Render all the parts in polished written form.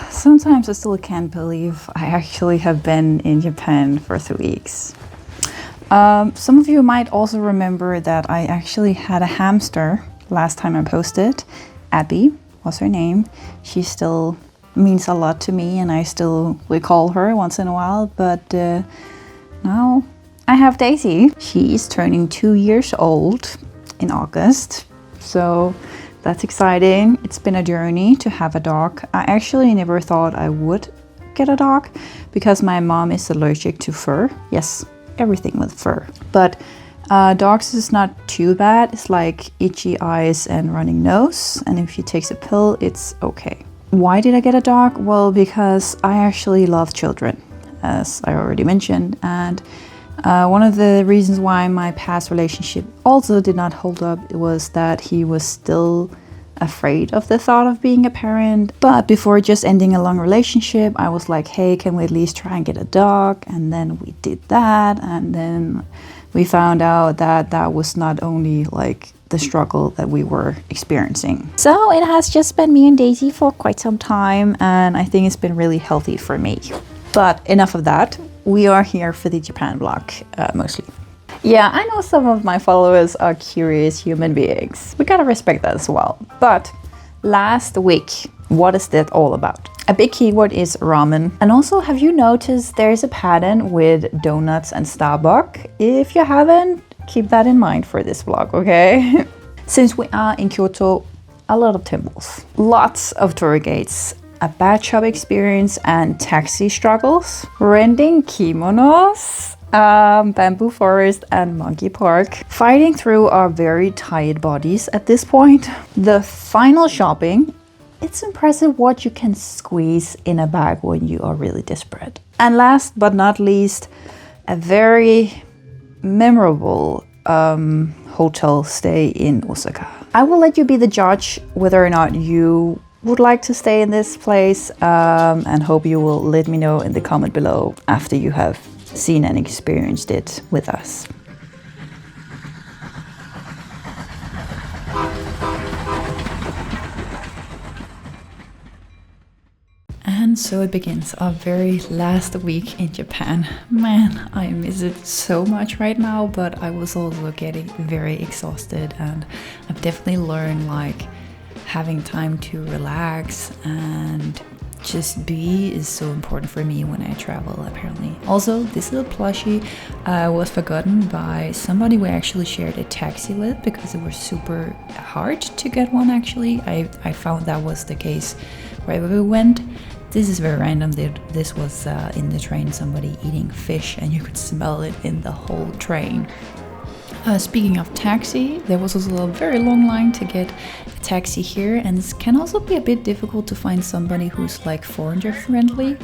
Sometimes I still can't believe I actually have been in Japan for 3 weeks. Some of you might also remember that I actually had a hamster last time I posted. Abby was her name. She still means a lot to me and I still recall her once in a while, but now I have Daisy. She is turning 2 years old in August, so that's exciting. It's been a journey to have a dog. I actually never thought I would get a dog because my mom is allergic to fur. Yes, everything with fur. But dogs is not too bad. It's like itchy eyes and running nose. And if she takes a pill, it's okay. Why did I get a dog? Well, because I actually love children, as I already mentioned. And one of the reasons why my past relationship also did not hold up was that he was still afraid of the thought of being a parent. But before just ending a long relationship, I was like, hey, can we at least try and get a dog? And then we did that. And then we found out that that was not only like the struggle that we were experiencing. So it has just been me and Daisy for quite some time. And I think it's been really healthy for me. But enough of that. We are here for the Japan vlog, mostly. Yeah, I know some of my followers are curious human beings. We gotta respect that as well. But last week, what is that all about? A big keyword is ramen. And also, have you noticed there's a pattern with donuts and Starbucks? If you haven't, keep that in mind for this vlog, okay? Since we are in Kyoto, a lot of temples, lots of tour gates, a bad shop experience and taxi struggles, renting kimonos, bamboo forest and monkey park, fighting through our very tired bodies at this point. The final shopping, it's impressive what you can squeeze in a bag when you are really desperate. And last but not least, a very memorable hotel stay in Osaka. I will let you be the judge whether or not you would like to stay in this place, and hope you will let me know in the comment below after you have seen and experienced it with us. And so it begins our very last week in Japan. Man, I miss it so much right now, but I was also getting very exhausted, and I've definitely learned like having time to relax and just be is so important for me when I travel, apparently. Also, this little plushie was forgotten by somebody we actually shared a taxi with because it was super hard to get one, actually. I found that was the case wherever we went. This is very random. This was in the train, somebody eating fish, and you could smell it in the whole train. Speaking of taxi, there was also a very long line to get a taxi here, and it can also be a bit difficult to find somebody who's like foreigner friendly.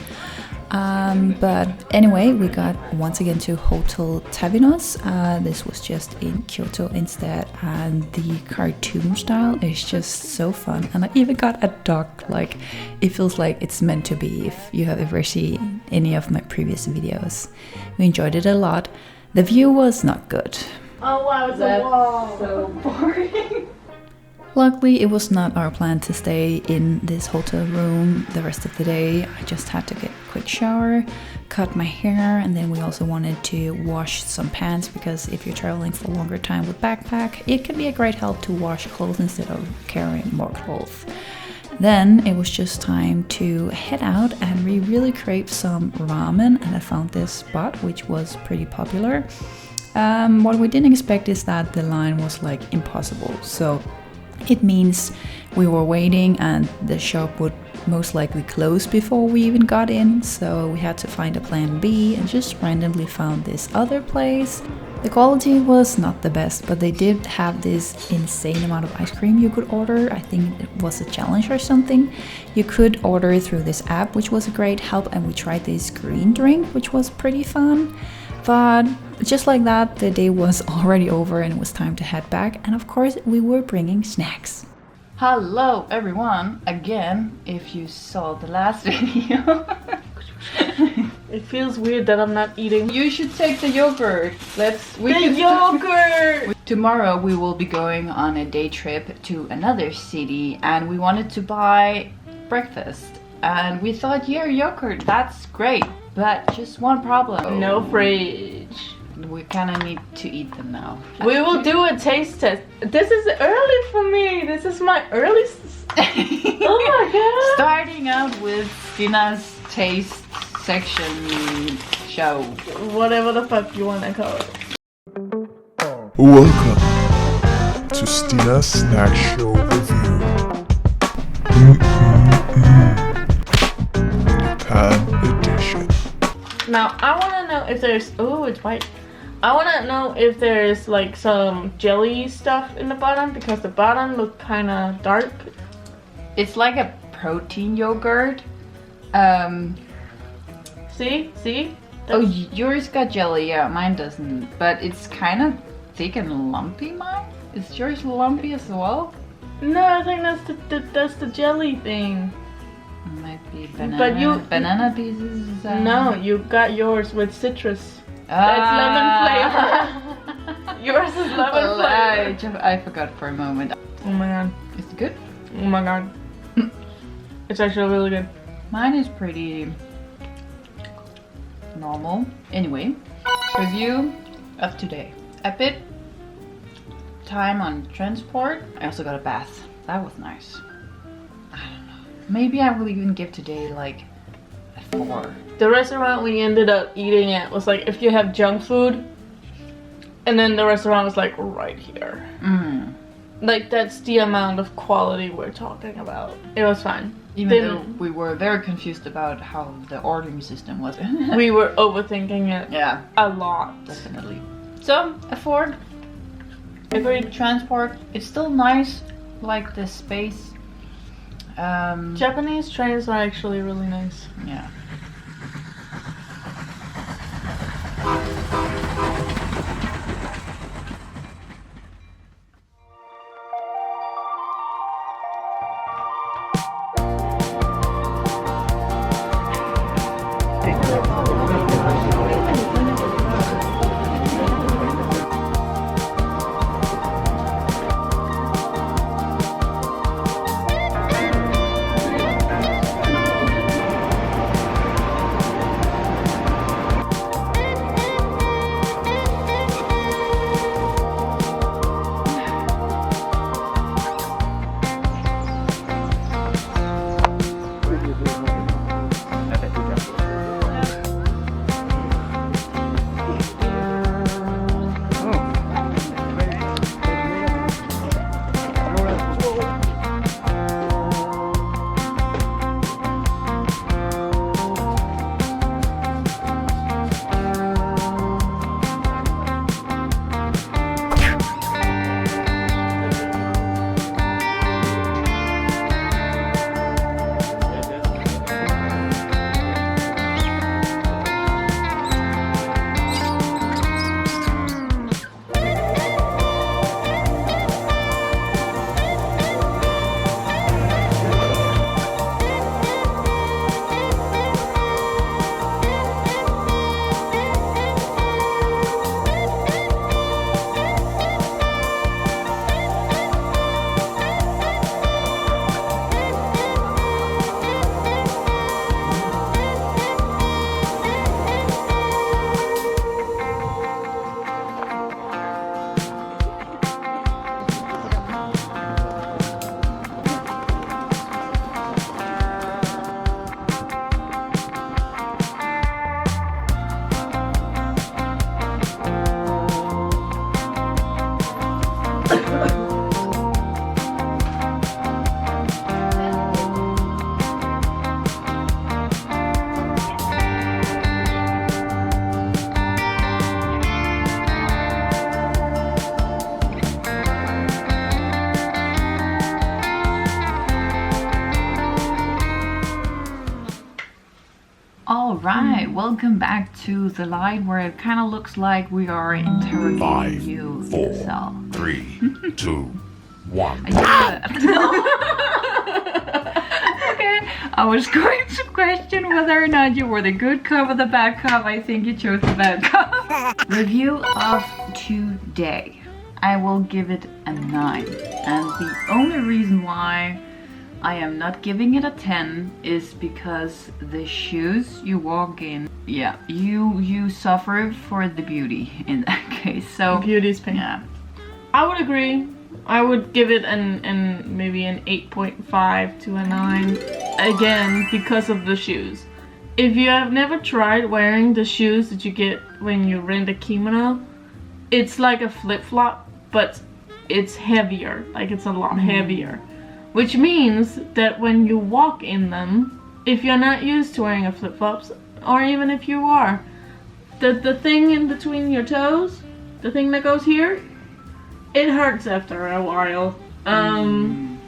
But anyway, we got once again to Hotel Tavinos. This was just in Kyoto instead, and the cartoon style is just so fun. And I even got a duck. Like, it feels like it's meant to be. If you have ever seen any of my previous videos, we enjoyed it a lot. The view was not good. Oh wow, it's a wall. So boring. Luckily, it was not our plan to stay in this hotel room the rest of the day. I just had to get a quick shower, cut my hair, and then we also wanted to wash some pants because if you're traveling for a longer time with backpack, it can be a great help to wash clothes instead of carrying more clothes. Then it was just time to head out, and we really craved some ramen, and I found this spot which was pretty popular. What we didn't expect is that the line was like impossible. So it means we were waiting and the shop would most likely close before we even got in. So we had to find a plan B and just randomly found this other place. The quality was not the best, but they did have this insane amount of ice cream you could order. I think it was a challenge or something. You could order through this app, which was a great help, and we tried this green drink, which was pretty fun. But just like that, the day was already over and it was time to head back. And of course, we were bringing snacks. Hello everyone, again, if you saw the last video. It feels weird that I'm not eating. You should take the yogurt. Yogurt! Tomorrow we will be going on a day trip to another city, and we wanted to buy breakfast And we thought, yeah, yogurt, that's great. But just one problem. No fridge. We kind of need to eat them now. We will do a taste test. This is early for me. This is my early. Oh my god. Starting out with Stina's taste section show. Whatever the fuck you want to call it. Welcome to Stina's Snack Show Review. Pan Edition. Now, I want to know if there's... Oh, it's white. I want to know if there's like some jelly stuff in the bottom because the bottom looked kind of dark. It's like a protein yogurt. See? Oh, yours got jelly. Yeah, mine doesn't. But it's kind of thick and lumpy, mine. Is yours lumpy as well? No, I think that's the jelly thing. Might be banana. But banana pieces. No, you got yours with citrus. That's lemon flavor. Yours is lemon flavor. I forgot for a moment. Oh my god. Is it good? Oh my god. It's actually really good. Mine is pretty normal. Anyway, review of today. A bit time on transport. I also got a bath. That was nice. I don't know. Maybe I will even give today like a 4. The restaurant we ended up eating at was like if you have junk food, and then the restaurant was like right here. Like that's the amount of quality we're talking about. It was fine. Even though we were very confused about how the ordering system was. We were overthinking it. Yeah, a lot. definitely. So a 4. Agreed. Transport. It's still nice, like the space. Japanese trains are actually really nice. Yeah. Alright, welcome back to the light where it kind of looks like we are interrogating 5, you 4, in the cell. 3, 2, 1. Okay, I was going to question whether or not you were the good cop or the bad cop. I think you chose the bad cop. Review of today. I will give it a 9. And the only reason why I am not giving it a 10 is because the shoes you walk in, yeah, you suffer for the beauty in that case. So Beauty's pain. yeah. I would agree. I would give it maybe an 8.5 to a 9. Again, because of the shoes. If you have never tried wearing the shoes that you get when you rent a kimono, it's like a flip-flop, but it's heavier. Like, it's a lot heavier. Which means that when you walk in them, if you're not used to wearing a flip-flops, or even if you are, the thing in between your toes, the thing that goes here, it hurts after a while. And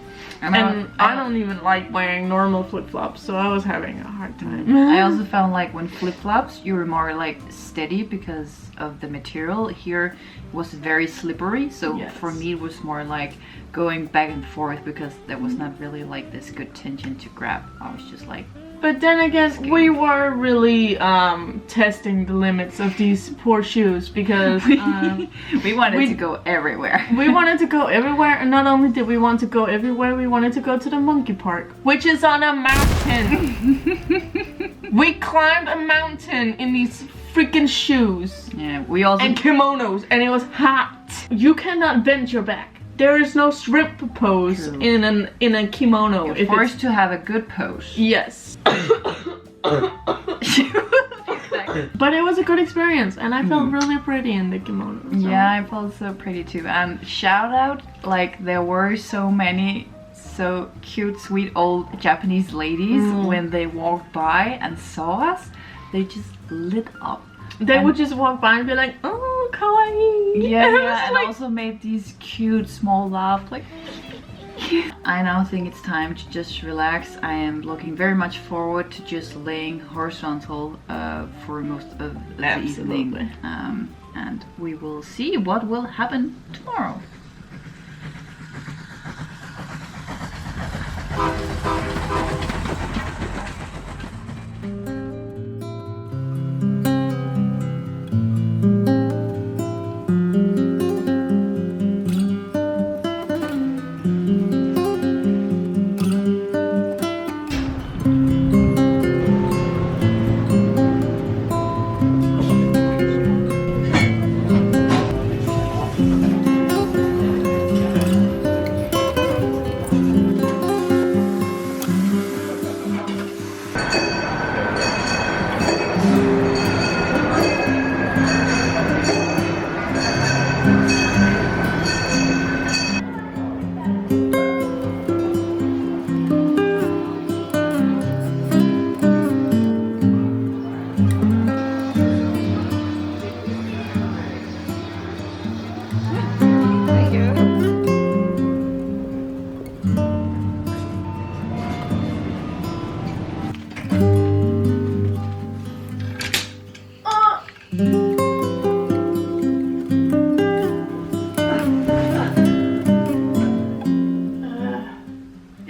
I don't even like wearing normal flip-flops, so I was having a hard time. I also found like when flip-flops, you were more like steady because of the material. Here it was very slippery, so Yes. for me it was more like going back and forth because there was not really like this good tension to grab. I was just like... But then again, we were really testing the limits of these poor shoes because we wanted to go everywhere. we wanted to go everywhere, and not only did we want to go everywhere, we wanted to go to the monkey park, which is on a mountain. We climbed a mountain in these freaking shoes. Yeah, we also... And kimonos, and it was hot. You cannot bend your back. There is no shrimp pose in a kimono. You're forced to have a good pose. Yes. But it was a good experience, and I felt really pretty in the kimono. So. Yeah, I felt so pretty too. And shout out, like there were so many so cute, sweet old Japanese ladies when they walked by and saw us. They just lit up. They would just walk by and be like, "Oh, kawaii." Yeah, and also made these cute small laughs, like. I now think it's time to just relax. I am looking very much forward to just laying horizontal for most of the evening. And we will see what will happen tomorrow.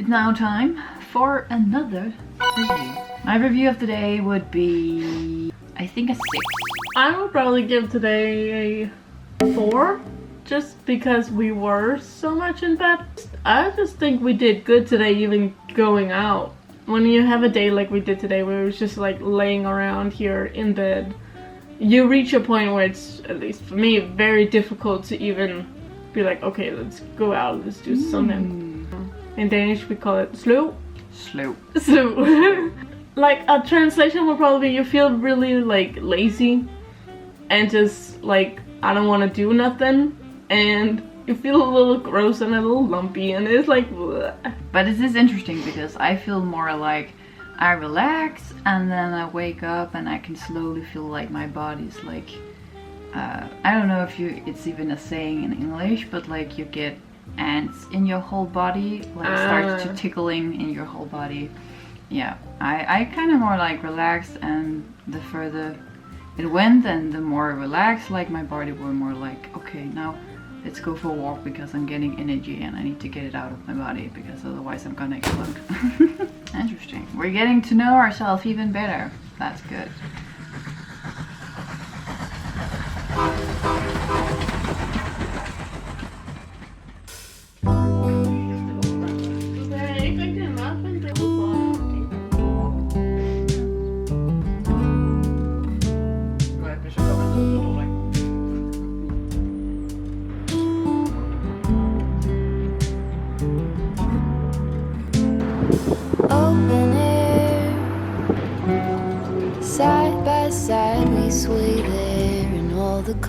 Now time for another review. My review of the day would be, I think, a 6. I would probably give today a 4, just because we were so much in bed. I just think we did good today, even going out. When you have a day like we did today, where it was just like laying around here in bed, you reach a point where it's, at least for me, very difficult to even be like, okay, let's go out, let's do something. In Danish we call it slow. Slow. Like a translation would probably be you feel really like lazy and just like I don't want to do nothing, and you feel a little gross and a little lumpy, and it's like bleh. But it is interesting because I feel more like I relax and then I wake up and I can slowly feel like my body's like I don't know if it's even a saying in English, but like you get ants in your whole body, like it starts to tickling in your whole body. Yeah, I kind of more like relaxed, and the further it went and the more relaxed, like my body were more like, okay, now let's go for a walk because I'm getting energy and I need to get it out of my body because otherwise I'm gonna explode. Interesting. We're getting to know ourselves even better. That's good.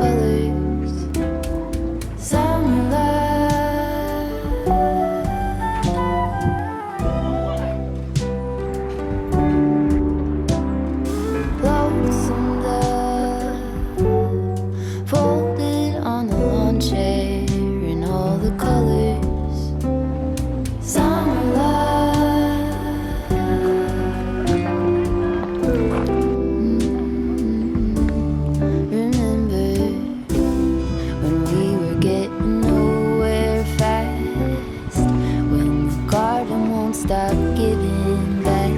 colors. Summer love. Lonesome love. Folded on the lawn chair in all the colors. Summer love. Remember when we were getting nowhere fast, when the garden won't stop giving back.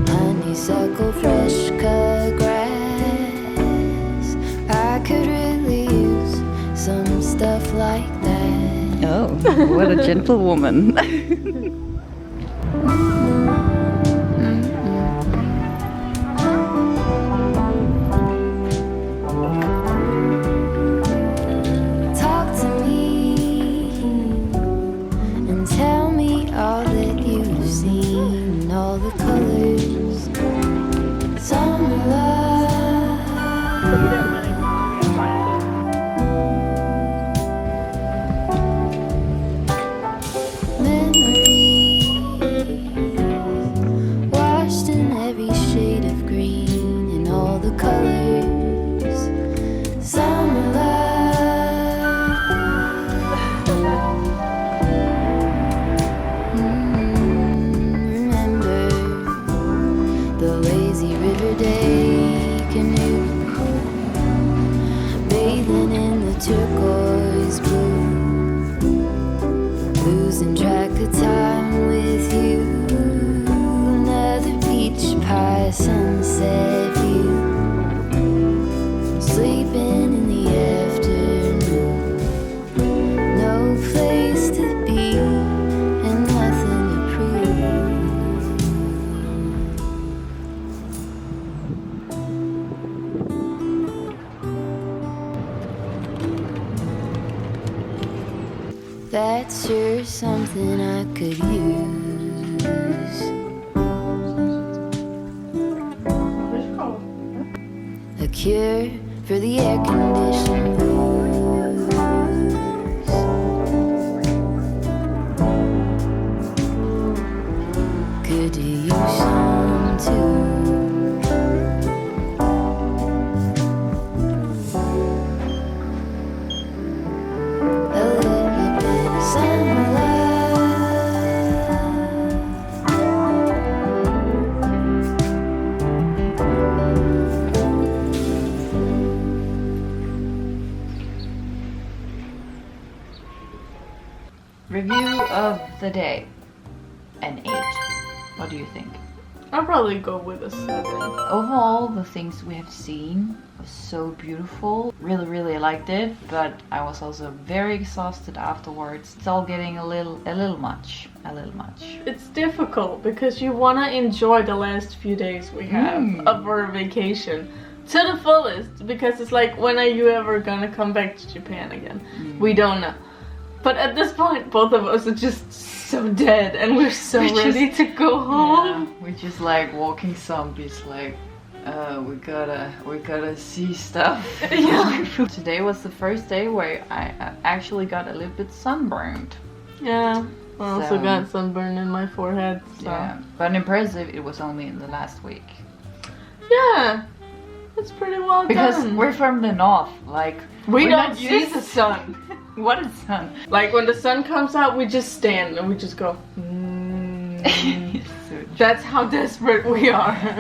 Honeysuckle, fresh cut grass. I could really use some stuff like that. Oh, what a gentlewoman. Talk to me and tell me all that you've seen, all the colors. Summer love. Memories washed in every shade of green and all the colors. Summer love. Remember the lazy river day canoe, bathing in the turquoise blue, losing track of time with you. Another peach pie sunset view, sleeping in the afternoon. No place to be and nothing to prove. That's sure something I could use. A cure for the air-conditioned blues. Could you use some too? A little bit of summer love. Review of the day. An 8. What do you think? I'll probably go with a 7. Overall, the things we have seen was so beautiful. Really liked it, but I was also very exhausted afterwards. It's all getting a little much. It's difficult because you want to enjoy the last few days we have of our vacation to the fullest, because it's like, when are you ever gonna come back to Japan again? We don't know. But at this point, both of us are just so dead and we're so ready to go home. Yeah, we're just like walking zombies, like we gotta see stuff. Yeah. Today was the first day where I actually got a little bit sunburned. Yeah. I also So- got sunburn in my forehead. So. Yeah, but impressive. It was only in the last week Yeah. It's pretty well because done. we're from the north. Like We we're don't not see used- the sun. What is sun? Like when the sun comes out, we just stand and we just go. So That's how desperate we are.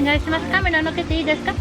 願いします。カメラのけていいですか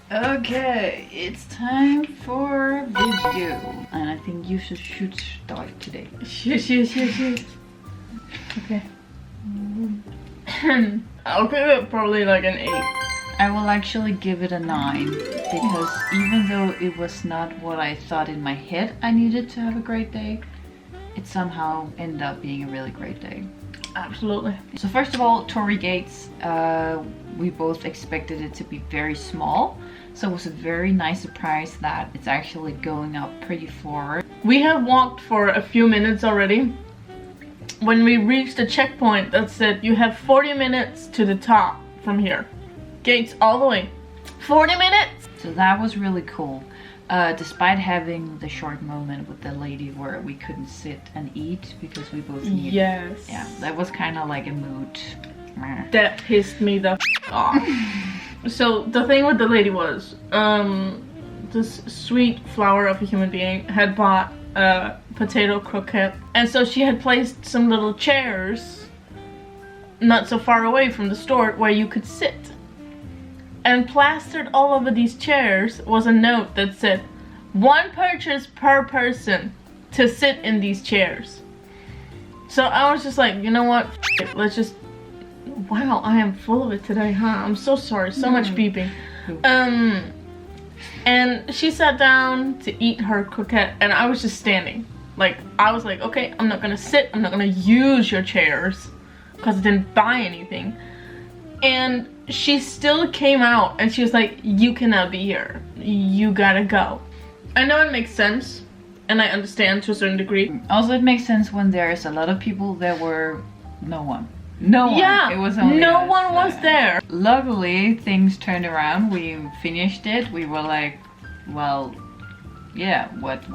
？Okay, it's time for video. And I think you should start today. Shoot. Okay. I'll give it probably like an 8. I will actually give it a 9 because even though it was not what I thought in my head I needed to have a great day, it somehow ended up being a really great day. Absolutely. So first of all, Tori gates, we both expected it to be very small, so it was a very nice surprise that it's actually going up pretty far. We have walked for a few minutes already. When we reached a checkpoint that said you have 40 minutes to the top from here. Gates all the way. 40 minutes! So that was really cool. Despite having the short moment with the lady where we couldn't sit and eat because we both needed. Yes. Yeah, that was kind of like a mood. That pissed me the off. So the thing with the lady was, this sweet flower of a human being had bought a potato croquette, and so she had placed some little chairs not so far away from the store where you could sit. And plastered all over these chairs was a note that said, 1 purchase per person to sit in these chairs. So I was just like, you know what? Let's just... Wow, I am full of it today, huh? I'm so sorry. So much beeping. And she sat down to eat her croquette, and I was just standing. Like, I was like, okay, I'm not gonna sit. I'm not gonna use your chairs because I didn't buy anything. And she still came out and she was like, you cannot be here. You gotta go. I know it makes sense and I understand to a certain degree. Also, it makes sense when there's a lot of people. There were no one. No one. Yeah, it was only no us. one was there. Luckily, things turned around. We finished it. We were like, well, yeah, what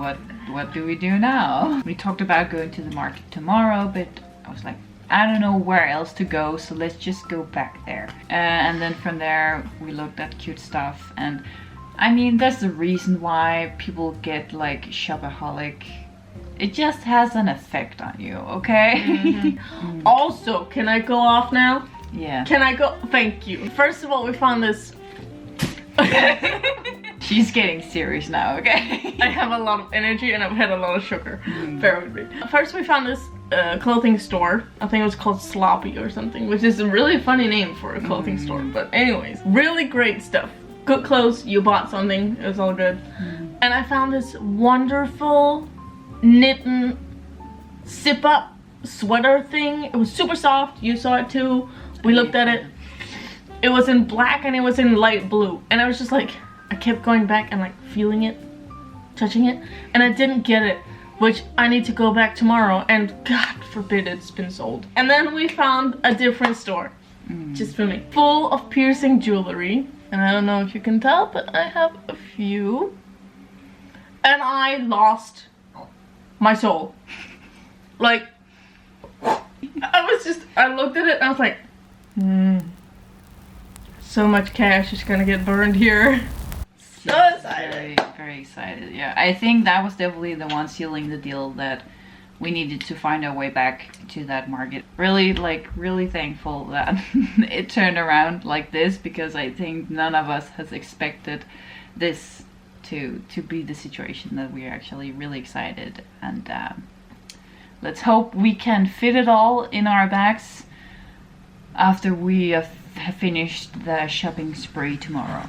do we do now? We talked about going to the market tomorrow, but I was like, I don't know where else to go, so let's just go back there. And then from there, we looked at cute stuff. And I mean, that's the reason why people get like shopaholic. It just has an effect on you, okay? Mm-hmm. Also, can I go off now? Yeah. Can I go? Thank you. First of all, we found this. She's getting serious now, okay? I have a lot of energy and I've had a lot of sugar. Bear with me. First, we found this clothing store. I think it was called Sloppy or something, which is a really funny name for a clothing store. But anyways, really great stuff. Good clothes. You bought something. It was all good. And I found this wonderful knitting zip-up sweater thing. It was super soft. You saw it too. We looked at it. It was in black and it was in light blue. And I was just like, I kept going back and like feeling it, touching it, and I didn't get it, which I need to go back tomorrow, and God forbid it's been sold. And then we found a different store, just for me, full of piercing jewelry. And I don't know if you can tell, but I have a few. and I lost my soul. Like, I looked at it and I was like, so much cash is gonna get burned here. So excited. Very, very excited. Yeah, I think that was definitely the one sealing the deal, that we needed to find our way back to that market. Really, like, really thankful that it turned around like this, because I think none of us has expected this to be the situation, that we're actually really excited. And let's hope we can fit it all in our bags after we have finished the shopping spree tomorrow.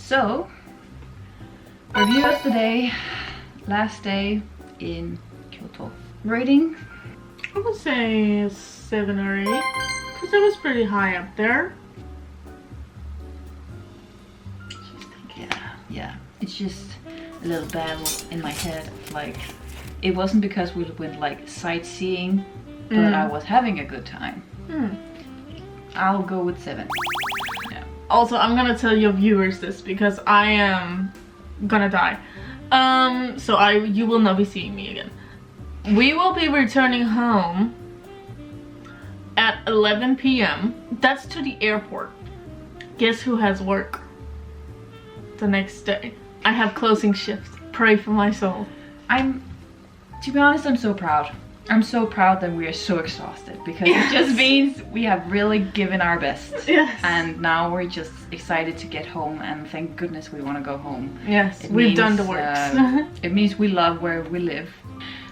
So, review of the day, last day in Kyoto. Rating? I would say 7 or 8, because it was pretty high up there. Yeah. It's just a little battle in my head. Like, it wasn't because we went like sightseeing, but I was having a good time. I'll go with 7. Also, I'm gonna tell your viewers this because I am gonna die. So you will not be seeing me again. We will be returning home at 11 p.m. That's to the airport. Guess who has work the next day? I have closing shift. Pray for my soul. To be honest, I'm so proud. I'm so proud that we are so exhausted, because it just means we have really given our best. Yes. And now we're just excited to get home, and thank goodness we want to go home. Yes, we've done the works. It means we love where we live.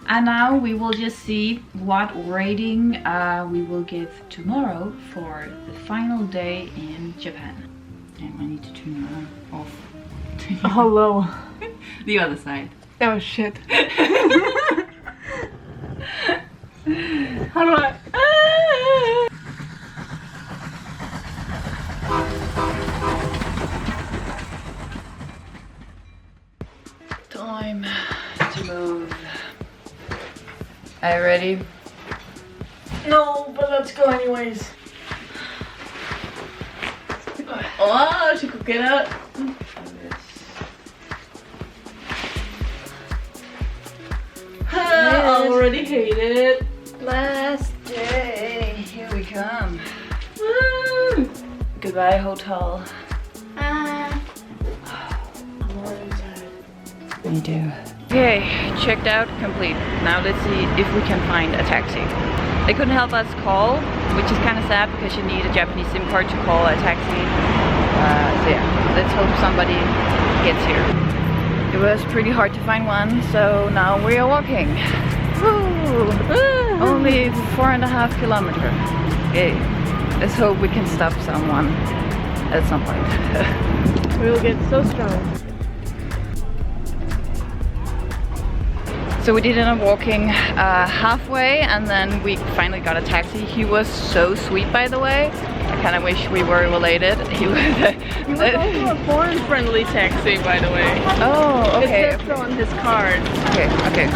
And now we will just see what rating we will give tomorrow for the final day in Japan. And I need to turn it off. Hello. The other side. Oh shit. How do I? Time to move. Are you ready? No, but let's go anyways. Oh, she could get out. I already hate it. Last day. Here we come. Woo! Goodbye, hotel. I'm already tired. Me too. Okay, checked out, complete. Now let's see if we can find a taxi. They couldn't help us call, which is kind of sad because you need a Japanese SIM card to call a taxi. So yeah, let's hope somebody gets here. It was pretty hard to find one, so now we are walking. Woo! Only 4.5 kilometers. Okay, let's hope we can stop someone at some point. We will get so strong. So we did end up walking halfway, and then we finally got a taxi. He was so sweet, by the way. I kind of wish we were related. He was also a foreign-friendly taxi, by the way. Oh, okay. It says so on his card. Okay.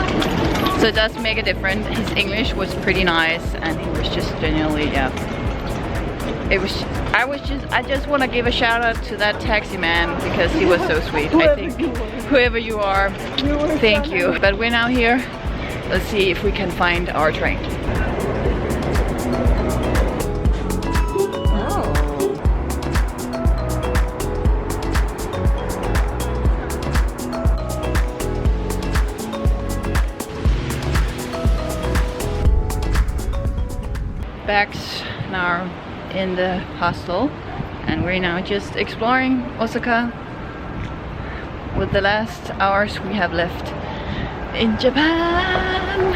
So it does make a difference. His English was pretty nice, and he was just genuinely, yeah. I just want to give a shout out to that taxi man because he was so sweet. I think whoever you are, thank you. But we're now here. Let's see if we can find our train. Bags now in the hostel, and we're now just exploring Osaka with the last hours we have left in Japan.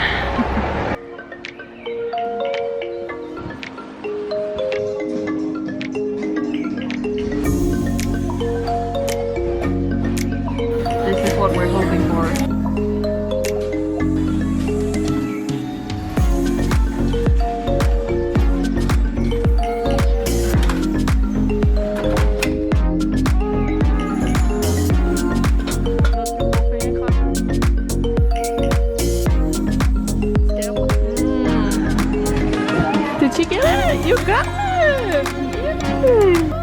This is what we're hoping for. Did you get it? You got it! Yay.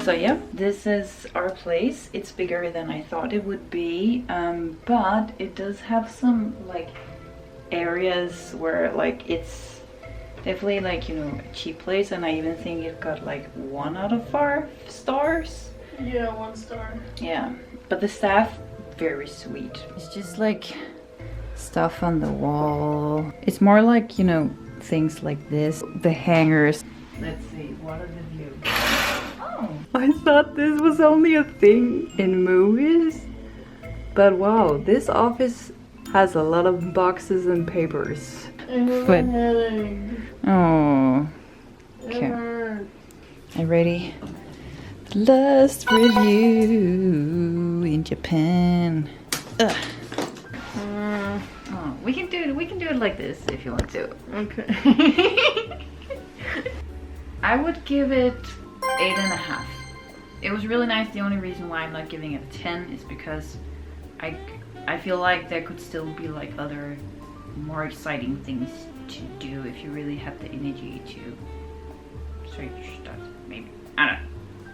So yeah, this is our place. It's bigger than I thought it would be, but it does have some like areas where like it's definitely like, you know, a cheap place, and I even think it got like 1 out of 5 stars. Yeah, 1 star. Yeah, but the staff, very sweet. It's just like stuff on the wall. It's more like, you know, things like this, the hangers. Let's see, what are the views? Oh, I thought this was only a thing in movies, but wow, this office has a lot of boxes and papers. But oh, okay. Are you ready? The last review in Japan. Ugh. Oh, we can do it like this if you want to. Okay. I would give it 8.5. It was really nice. The only reason why I'm not giving it a 10 is because I feel like there could still be like other more exciting things to do if you really have the energy to search stuff. Maybe, I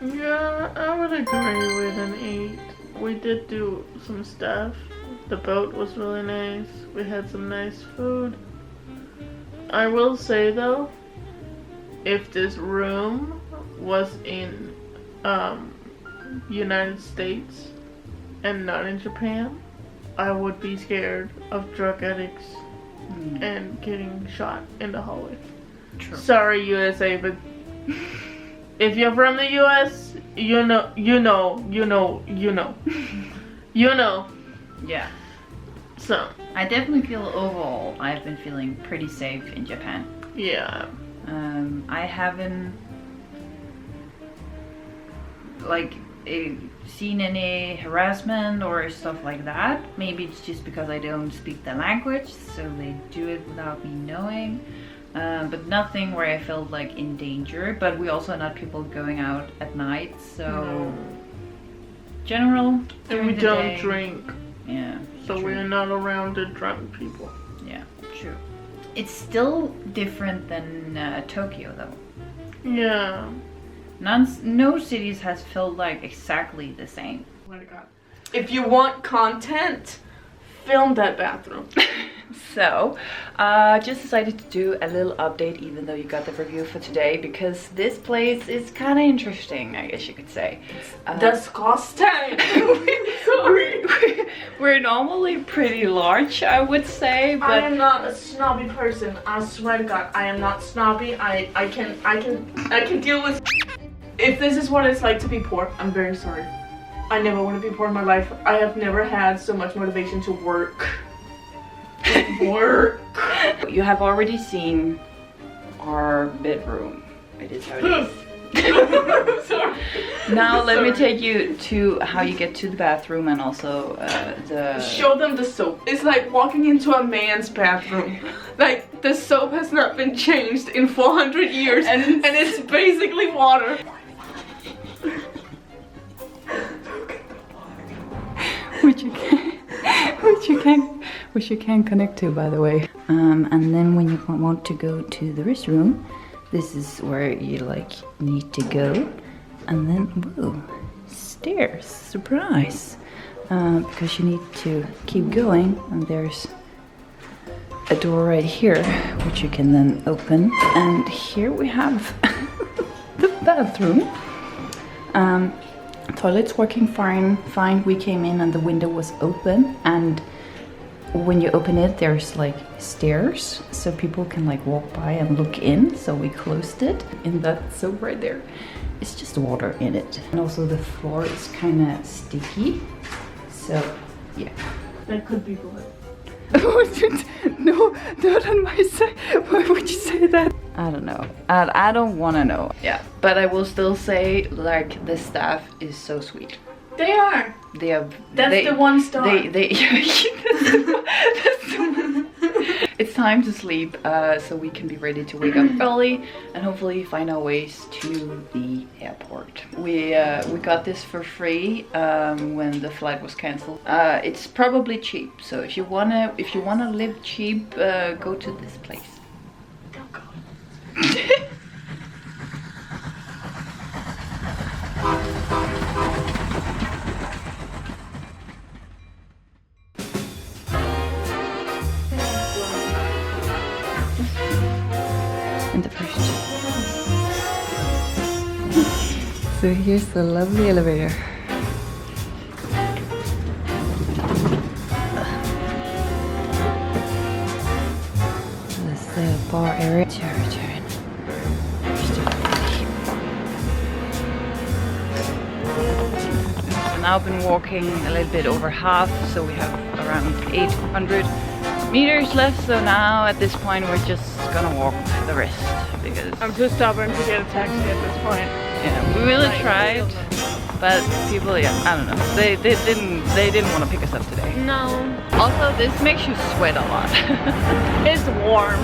don't know. Yeah, I would agree with an 8. We did do some stuff. The boat was really nice. We had some nice food. I will say though, if this room was in United States and not in Japan, I would be scared of drug addicts and getting shot in the hallway. True. Sorry, USA, but if you're from the US, you know. Yeah. So, I definitely feel overall I've been feeling pretty safe in Japan. yeah. I haven't seen any harassment or stuff like that. Maybe it's just because I don't speak the language, so they do it without me knowing. But nothing where I felt like in danger. But we also not people going out at night, so general. And we don't drink, Yeah. so true. we're not around the drunk people. Yeah, true. It's still different than Tokyo though. Yeah. No cities has felt like exactly the same. Oh my god. If you want content, film that bathroom. So, just decided to do a little update even though you got the review for today because this place is kind of interesting, I guess you could say. Disgusting. Sorry. We're normally pretty large, I would say, but I am not a snobby person. I swear to God, I am not snobby. I can deal with. If this is what it's like to be poor, I'm very sorry. I never want to be poor in my life. I have never had so much motivation to work. You have already seen our bedroom. It is how it is. Sorry. Now let me take you to how you get to the bathroom and also the... Show them the soap. It's like walking into a man's bathroom. Like, the soap has not been changed in 400 years and it's basically water. which you can connect to, by the way. And then when you want to go to the restroom, this is where you like need to go. And then, whoa, stairs, surprise. Because you need to keep going, and there's a door right here, which you can then open. And here we have the bathroom. Toilet's working fine. We came in and the window was open, and when you open it, there's like stairs, so people can like walk by and look in. So we closed it, and that soap right there, it's just water in it. And also the floor is kind of sticky, so yeah. That could be blood. No, not on my side. Why would you say that? I don't know. I don't want to know. Yeah, but I will still say, like, the staff is so sweet. They are. They are. That's the 1 star. It's time to sleep, so we can be ready to wake up early and hopefully find our ways to the airport. We got this for free when the flight was cancelled. It's probably cheap, so if you wanna live cheap, go to this place. Don't go. In the first. So here's the lovely elevator. This is the bar area. Turn. We've now been walking a little bit over half, so we have around 800 meters left. So now at this point we're just gonna walk the rest because I'm too stubborn to get a taxi at this point. yeah, we really tried, but people, I don't know, they didn't want to pick us up today. No. Also, this makes you sweat a lot. It's warm.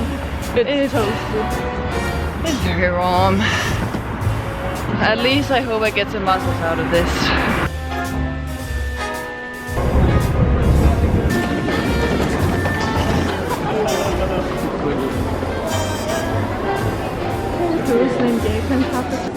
It's toasted. It's very warm. At least I hope I get some muscles out of this. Who's named Jason Papa?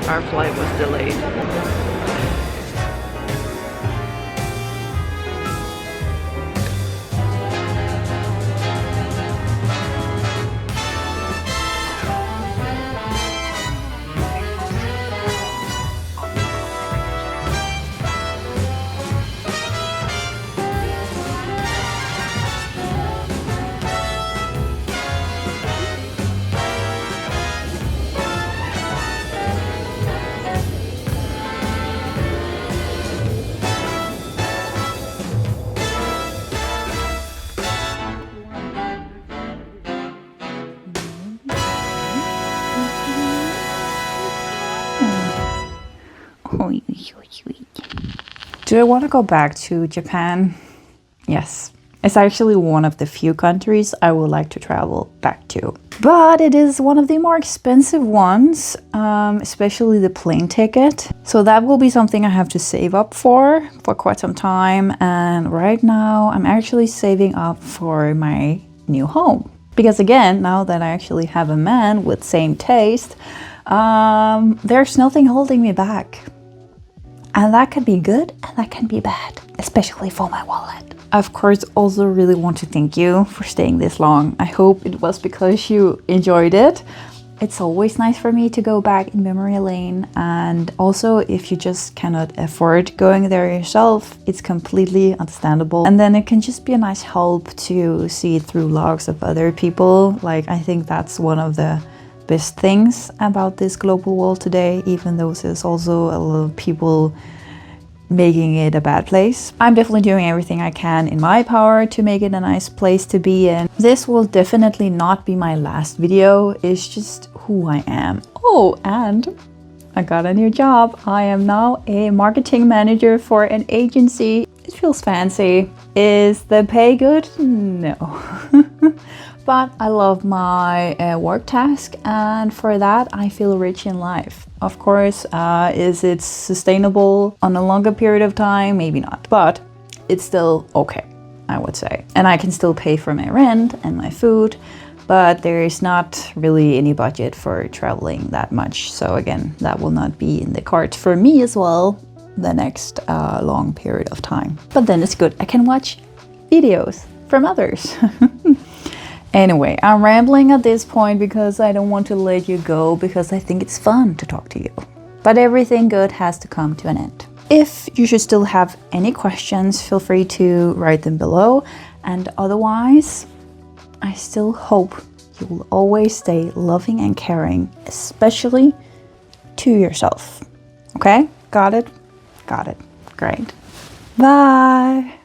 Our flight was delayed. Do I want to go back to Japan? Yes. It's actually one of the few countries I would like to travel back to. But it is one of the more expensive ones, especially the plane ticket. So that will be something I have to save up for quite some time. And right now I'm actually saving up for my new home. Because again, now that I actually have a man with same taste, there's nothing holding me back. And that can be good and that can be bad, especially for my wallet. I, of course, also really want to thank you for staying this long. I hope it was because you enjoyed it. It's always nice for me to go back in memory lane. And also, if you just cannot afford going there yourself, it's completely understandable. And then it can just be a nice help to see it through vlogs of other people. Like, I think that's one of the best things about this global world today, even though there's also a lot of people making it a bad place. I'm definitely doing everything I can in my power to make it a nice place to be in. This will definitely not be my last video, it's just who I am. Oh, and I got a new job. I am now a marketing manager for an agency. It feels fancy. Is the pay good? No. But I love my work task, and for that I feel rich in life. Of course, is it sustainable on a longer period of time? Maybe not, but it's still okay, I would say. And I can still pay for my rent and my food, but there is not really any budget for traveling that much. So again, that will not be in the cards for me as well the next long period of time. But then it's good, I can watch videos from others. Anyway, I'm rambling at this point because I don't want to let you go, because I think it's fun to talk to you. But everything good has to come to an end. If you should still have any questions, feel free to write them below. And otherwise, I still hope you will always stay loving and caring, especially to yourself. Okay? Got it? Got it. Great. Bye!